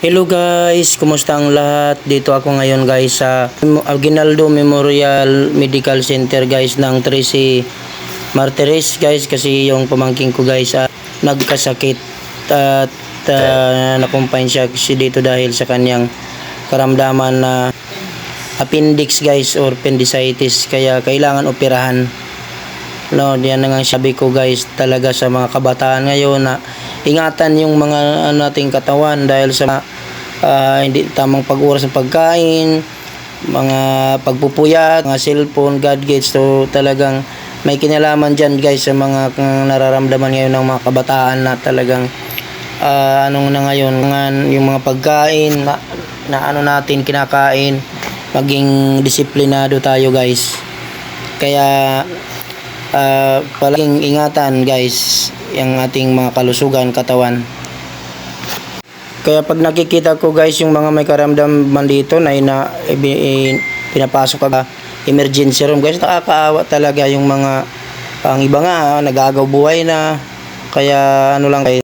Hello guys, kumusta ang lahat? Dito ako ngayon guys sa Aguinaldo Memorial Medical Center guys ng Tracy Martires guys, kasi yung pamangking ko guys nagkasakit at nakumpine siya dito dahil sa kanyang karamdaman na appendix guys or appendicitis, kaya kailangan operahan. No, diyan na nga sabi ko guys, talaga sa mga kabataan ngayon na ingatan yung mga nating katawan dahil sa hindi tamang pag-oras ng pagkain, mga pagpupuyat, mga cellphone, gadgets. So talagang may kinalaman dyan guys sa mga nararamdaman ngayon ng mga kabataan na talagang anong na ngayon, yung mga pagkain na ano natin kinakain, maging disiplinado tayo guys. Kaya palaging ingatan guys yung ating mga kalusugan, katawan. Kaya pag nakikita ko guys yung mga may karamdaman dito na pinapasok ka emergency room guys, nakakaawa talaga yung mga ang iba nga nagagaw buhay na, kaya ano lang guys.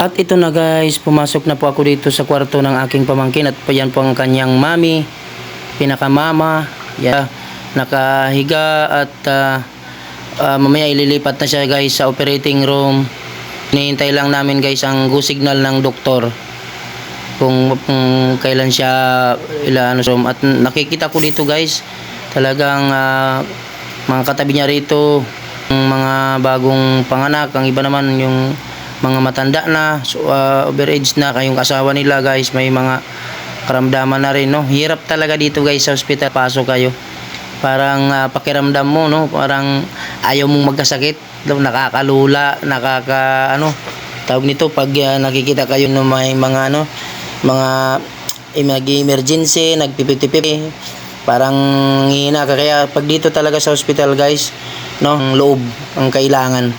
At ito na guys, pumasok na po ako dito sa kwarto ng aking pamangkin at yan po ang kanyang mami, pinakamama, nakahiga at mamaya ililipat na siya guys sa operating room. Hinihintay lang namin guys ang go signal ng doktor kung kailan siya room. At nakikita ko dito guys, talagang mga katabi niya rito, mga bagong panganak, ang iba naman yung mga matanda na, overage na, kayong asawa nila guys may mga karamdaman na rin, no? Hirap talaga dito guys sa ospital. Pasok kayo, parang pakiramdam mo, no, parang ayaw mong magkasakit, nakakalula, tawag nito pag nakikita kayo ng may mga emergency, nagpipipipi, parang hina ka. Kaya pag dito talaga sa hospital guys, no, ang loob ang kailangan.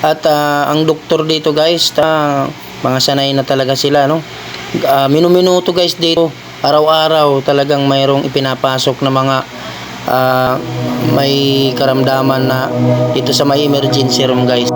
At ang doktor dito guys, mga sanay na talaga sila, no, minuminuto guys dito, araw-araw talagang mayroong ipinapasok na mga may karamdaman na dito sa may emergency room guys.